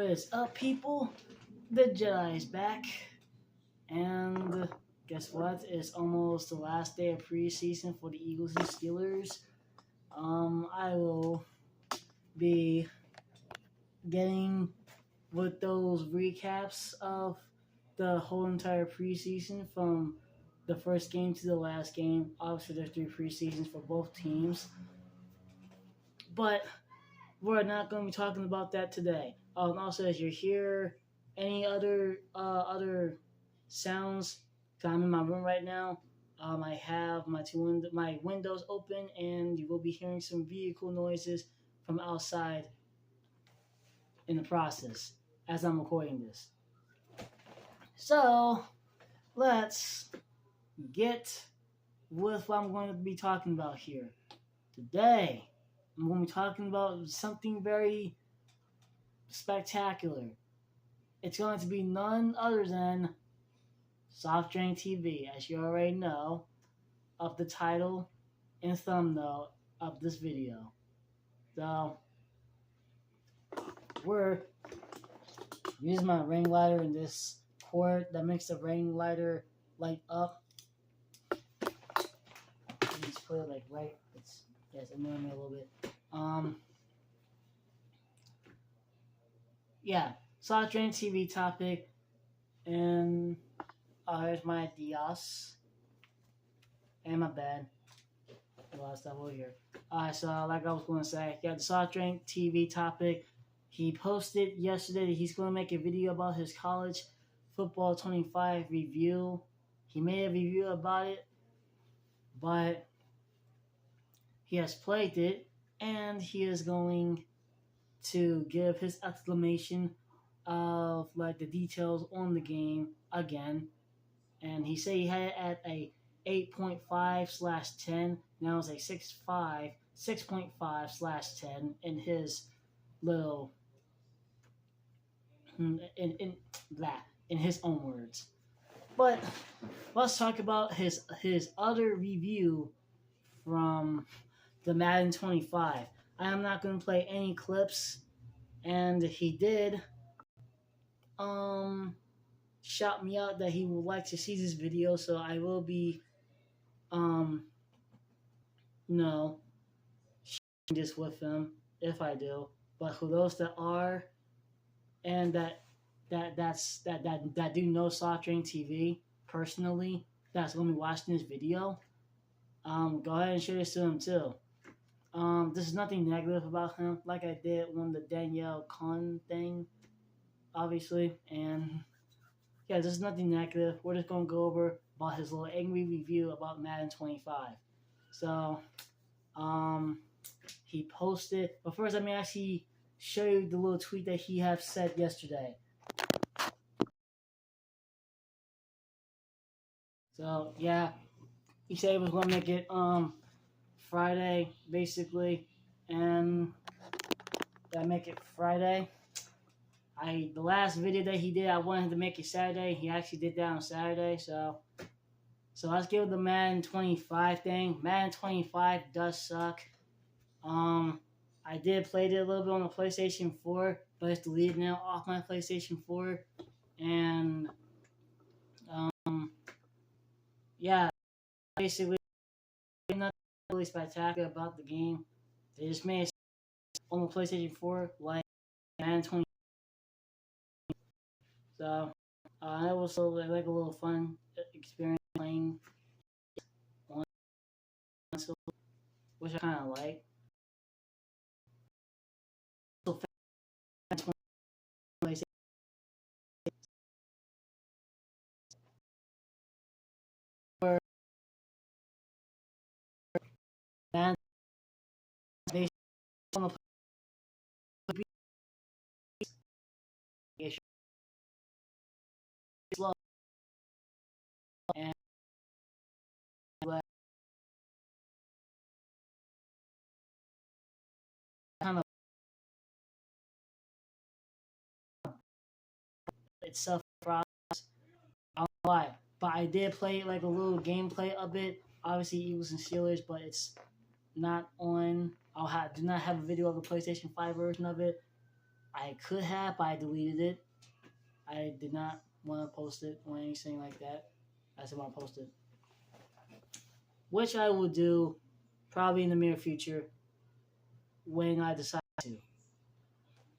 What is up, people? The Jedi is back, and guess what? It's almost the last day of preseason for the Eagles and Steelers. I will be getting with those recaps of the whole entire preseason from the first game to the last game. Obviously, there's 3 preseasons for both teams, but we're not going to be talking about that today. Also, as you hear any other sounds, I'm in my room right now. I have my windows open, and you will be hearing some vehicle noises from outside in the process as I'm recording this. So let's get with what I'm going to be talking about here today. I'm going to be talking about something very spectacular. It's going to be none other than SoftdrinkTV, as you already know, of the title and thumbnail of this video. So, we're using my ring lighter in this cord that makes the ring lighter light up. Just put it like right. It's annoying me a little bit. Yeah, SoftdrinkTV topic, and here's my Dios and my bed. A lot of stuff over here. Alright, so like I was going to say, yeah, the SoftdrinkTV topic. He posted yesterday that he's going to make a video about his college football 25 review. He made a review about it, but he has played it, and he is going to give his exclamation of like the details on the game again. And he said he had it at a 8.5/10. Now it's a 6.5/10 in his little in his own words. But let's talk about his other review from the Madden 25. I am not going to play any clips, and he did shout me out that he would like to see this video, so I will be sharing this with him if I do. But for those that are and that do know SoftdrinkTV personally, that's going to be watching this video, go ahead and share this to him too. This is nothing negative about him, like I did on the Danielle Khan thing, obviously, and yeah, this is nothing negative. We're just going to go over about his little angry review about Madden 25. So, he posted, but first let me actually show you the little tweet that he had said yesterday. So, yeah, he said he was going to make it, Friday, basically, and I make it Friday. The last video that he did, I wanted to make it Saturday. He actually did that on Saturday, so let's get with the Madden 25 thing. Madden 25 does suck. I did play it a little bit on the PlayStation 4, but it's deleted now off my PlayStation 4, and yeah, basically nothing really spectacular about the game. They just made it on the PlayStation 4 like Madden 20. So it was like a little fun experience playing on console, which I kind of like. So based on the slow and kind of itself process. I don't know why, but I did play like a little gameplay of it. Obviously, Eagles and Steelers, but it's not on. Do not have a video of the PlayStation 5 version of it. I could have, but I deleted it. I did not want to post it or anything like that. I just want to post it, which I will do probably in the near future when I decide to.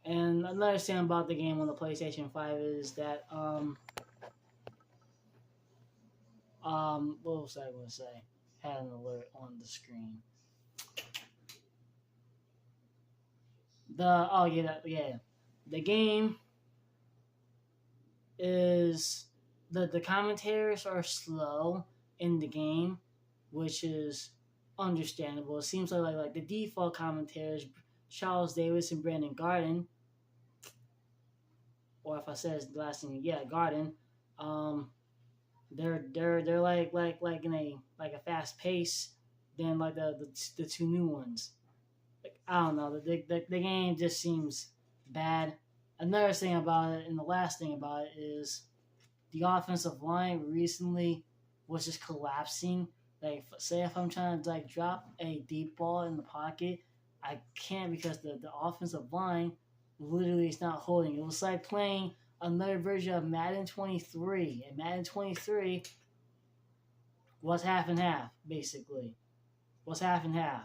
And another thing about the game on the PlayStation 5 is that what was I going to say? Had an alert on the screen. The game is the commentators are slow in the game, which is understandable. It seems like the default commentators, Charles Davis and Brandon Garden, or if I said his last name, yeah, Garden. They're like in a fast pace than like the two new ones. Like, I don't know, the game just seems bad. Another thing about it, and the last thing about it, is the offensive line recently was just collapsing. Like, say if I'm trying to like drop a deep ball in the pocket, I can't because the offensive line literally is not holding. It was like playing another version of Madden 23, and Madden 23 was half and half, basically. Was half and half.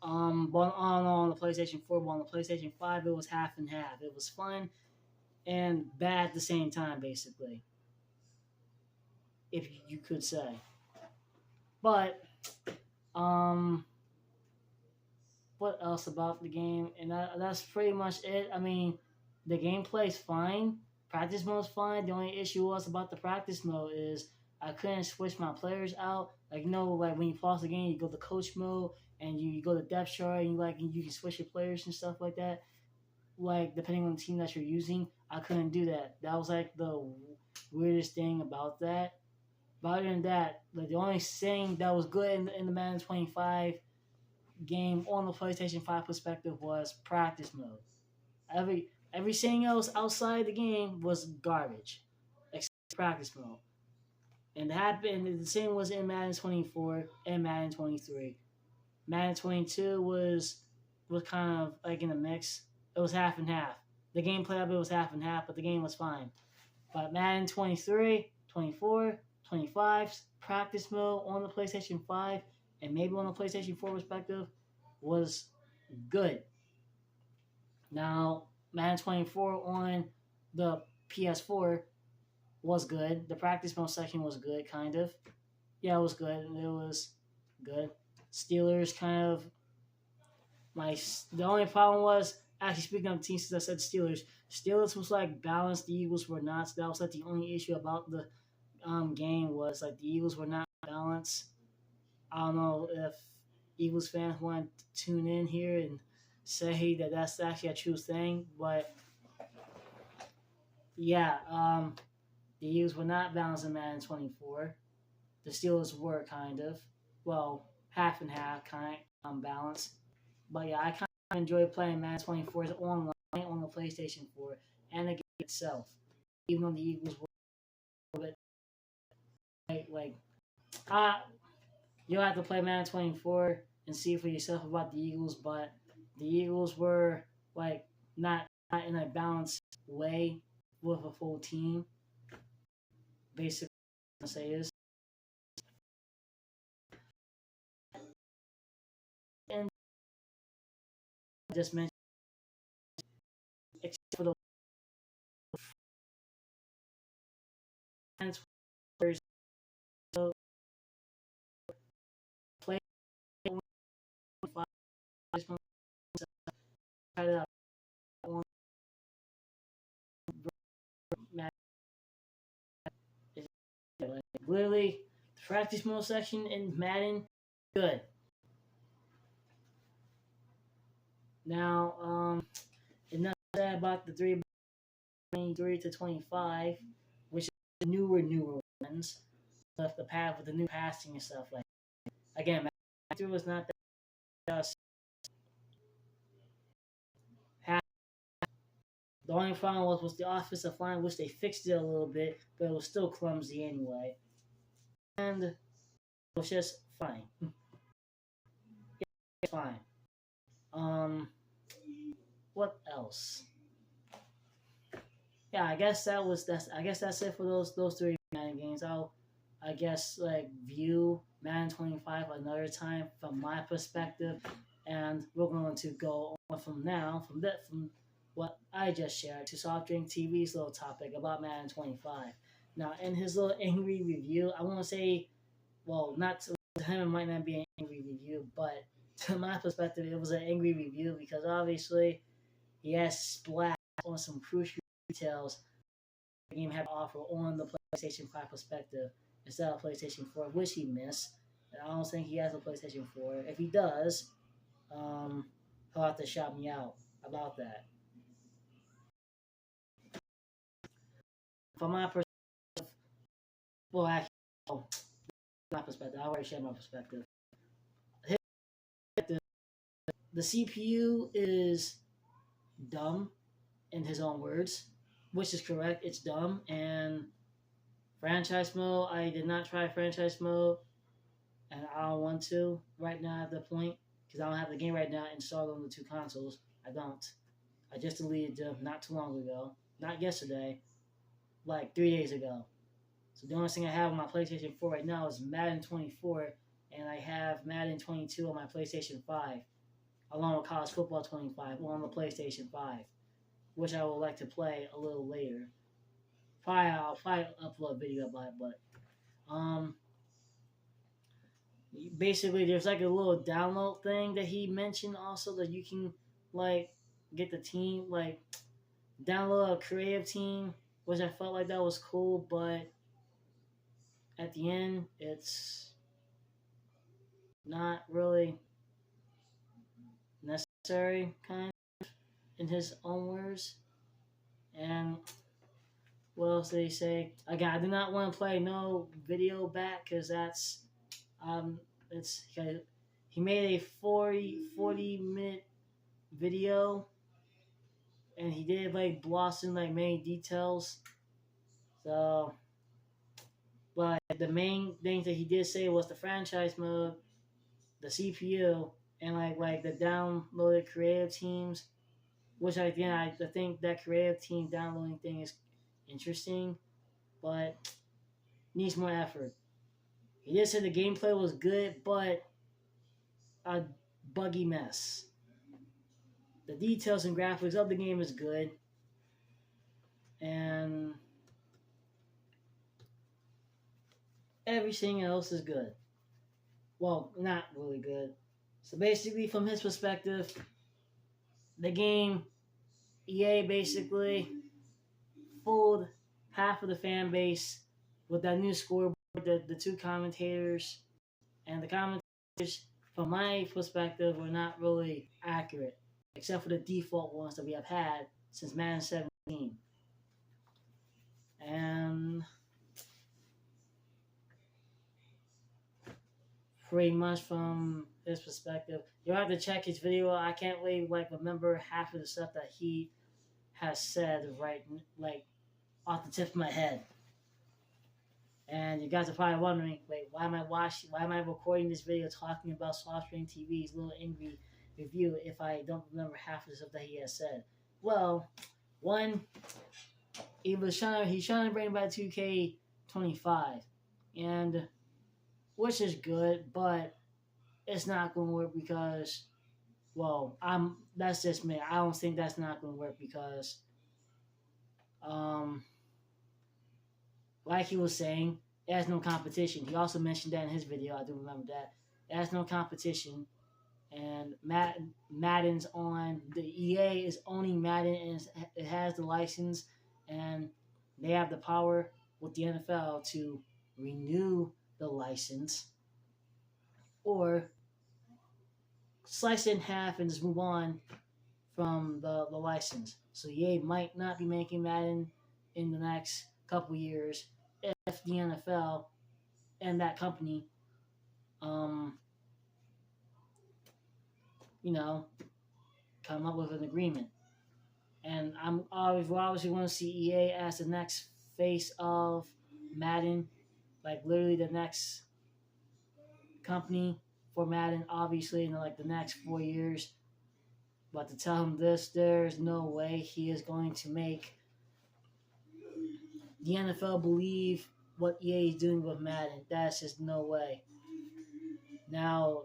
But on the PlayStation 4, but on the PlayStation 5, it was half and half. It was fun and bad at the same time, basically, if you could say. But what else about the game? And that's pretty much it. I mean, the gameplay's fine. Practice mode's fine. The only issue was about the practice mode is I couldn't switch my players out. Like, like when you pause the game, you go to coach mode and you go to depth chart and you can switch your players and stuff like that. Like, depending on the team that you're using, I couldn't do that. That was like the weirdest thing about that. But other than that, like the only thing that was good in the Madden 25 game on the PlayStation 5 perspective was practice mode. Everything else outside the game was garbage, except practice mode. And the same was in Madden 24 and Madden 23. Madden 22 was kind of like in a mix. It was half and half. The gameplay of it was half and half, but the game was fine. But Madden 23, 24, 25's practice mode on the PlayStation 5 and maybe on the PlayStation 4 perspective was good. Now, Madden 24 on the PS4 was good. The practice mode section was good, kind of. Yeah, it was good. It was good. Steelers kind of the only problem was, actually speaking of teams, since I said Steelers was like balanced. The Eagles were not. So that was like the only issue about the game was like the Eagles were not balanced. I don't know if Eagles fans want to tune in here and say that that's actually a true thing, but yeah, the Eagles were not balanced in Madden 24. The Steelers were kind of, well, half and half, kind of balanced. But yeah, I kind of enjoy playing Madden 24 online on the PlayStation 4 and the game itself, even though the Eagles were a bit like you'll have to play Madden 24 and see for yourself about the Eagles, but the Eagles were like not in a balanced way with a full team. Basically, what I'm say is, and I just mentioned, except for the players, so play literally the practice mode section in Madden, good. Now, enough said about the 23 to 25, which is the newer ones, with the path with the new passing and stuff like that. Again, Madden was not that. The only problem was the offensive line, which they fixed it a little bit, but it was still clumsy anyway. And it was just fine. fine. Um, what else? Yeah, I guess that's it for those three Madden games. I guess like view Madden 25 another time from my perspective, and we're going to go on from what I just shared to Soft Drink TV's little topic about Madden 25. Now, in his little angry review, I want to say, well, not to him, it might not be an angry review, but to my perspective, it was an angry review because obviously he has splashed on some crucial details the game had to offer on the PlayStation 5 perspective instead of PlayStation 4, which he missed. And I don't think he has a PlayStation 4. If he does, um, he'll have to shout me out about that. From my perspective, well, actually, oh, my perspective, I already shared my perspective. The CPU is dumb, in his own words, which is correct. It's dumb. And franchise mode, I did not try franchise mode, and I don't want to right now at the point because I don't have the game right now installed on the two consoles. I don't. I just deleted them not too long ago, not yesterday, like 3 days ago. So the only thing I have on my PlayStation 4 right now is Madden 24, and I have Madden 22 on my PlayStation 5, along with College Football 25 on the PlayStation 5, which I would like to play a little later. I'll probably upload a video about it, but basically there's like a little download thing that he mentioned also that you can like get the team like download a creative team, which I felt like that was cool, but at the end it's not really necessary, kind of, in his own words. And what else did he say? Again, I do not want to play no video back because that's it's he made a 40 minute video and he did like blossom like many details. So, but the main things that he did say was the franchise mode, the CPU, and like the downloaded creative teams. Which I think that creative team downloading thing is interesting, but needs more effort. He did say the gameplay was good, but a buggy mess. The details and graphics of the game is good, and everything else is good. Well, not really good. So basically, from his perspective, the game, EA basically fooled half of the fan base with that new scoreboard, the two commentators, and the commentators, from my perspective, were not really accurate, except for the default ones that we have had since Madden 17. And pretty much from his perspective, you'll have to check his video. I can't really remember half of the stuff that he has said right off the tip of my head. And you guys are probably wondering, wait, why am I recording this video talking about SoftdrinkTV's little angry review if I don't remember half of the stuff that he has said? Well, one, he's trying to bring back 2K25, and which is good, but it's not going to work because, well, that's just me. I don't think that's not going to work because, like he was saying, it has no competition. He also mentioned that in his video. I do remember that. It has no competition. And Madden's on. The EA is owning Madden, and it has the license. And they have the power with the NFL to renew the license or slice it in half and just move on from the license. So EA might not be making Madden in the next couple years if the NFL and that company, come up with an agreement. And we obviously want to see EA as the next face of Madden, like literally the next company for Madden, obviously, in like the next 4 years. But to tell him this, there's no way he is going to make the NFL believe what EA is doing with Madden. That's just no way. Now,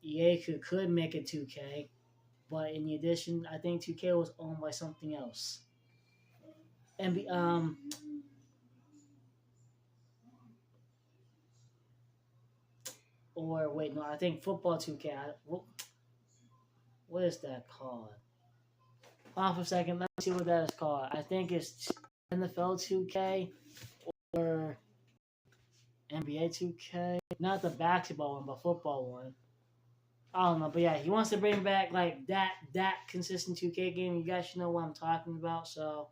EA could make it 2K, but in addition, I think 2K was owned by something else. And or wait, no, I think football 2K. What is that called? Hold on for a second. Let's see what that is called. I think it's NFL 2K or NBA 2K. Not the basketball one, but football one. I don't know, but yeah, he wants to bring back like that consistent 2K game. You guys should know what I'm talking about. So,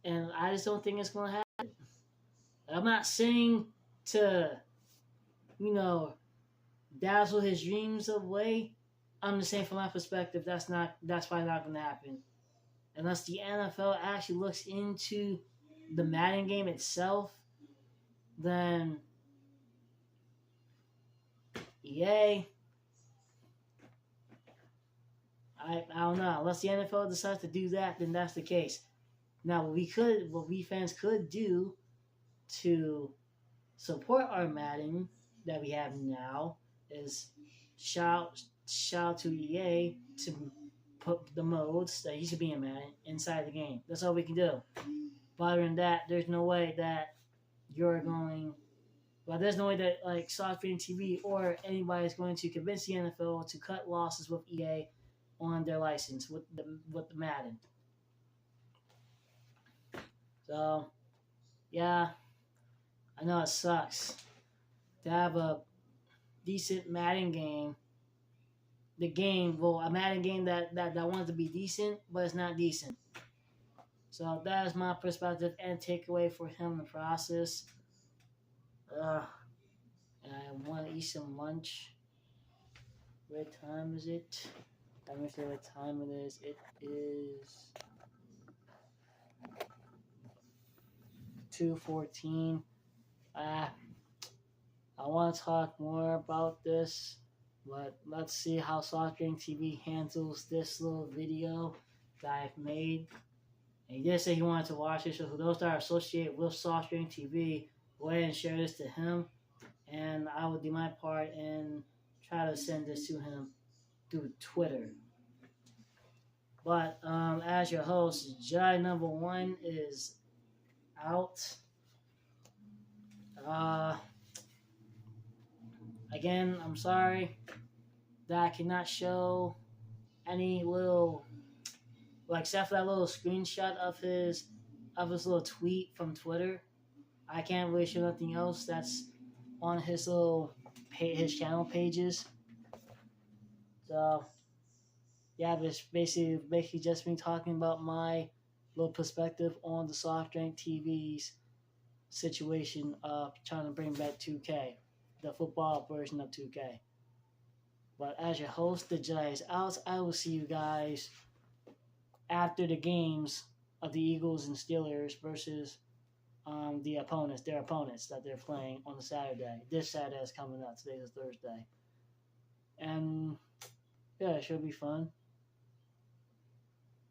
and I just don't think it's gonna happen. I'm not saying to, you know, dazzle his dreams away. I'm just saying from my perspective, that's probably not gonna happen unless the NFL actually looks into the Madden game itself. Then EA, I don't know. Unless the NFL decides to do that, then that's the case. Now, what we fans could do to support our Madden that we have now is shout to EA to put the modes that used to be in Madden inside the game. That's all we can do. But other than that, there's no way that you're going. Well, there's no way that like SoftdrinkTV or anybody is going to convince the NFL to cut losses with EA on their license with the Madden. So, yeah, I know it sucks to have a decent Madden game. A Madden game that wants to be decent, but it's not decent. So that is my perspective and takeaway for him in the process. And I want to eat some lunch. What time is it? I'm going to say what time it is. It is 2:14. I want to talk more about this, but let's see how SoftdrinkTV handles this little video that I've made. And he did say he wanted to watch it, so for those that are associated with SoftdrinkTV, go ahead and share this to him, and I will do my part and try to send this to him through Twitter. But as your host, Jedi number 1 is out. Again, I'm sorry that I cannot show any little, like, except for that little screenshot of his little tweet from Twitter. I can't really show nothing else that's on his his channel pages. So yeah, but basically just me talking about my little perspective on the SoftdrinkTV's situation of trying to bring back 2K, the football version of 2K. But as your host, the Jedi is out. I will see you guys after the games of the Eagles and Steelers versus their opponents that they're playing on the Saturday. This Saturday is coming up. Today's Thursday. And yeah, it should be fun.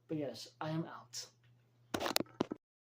But yes, I am out.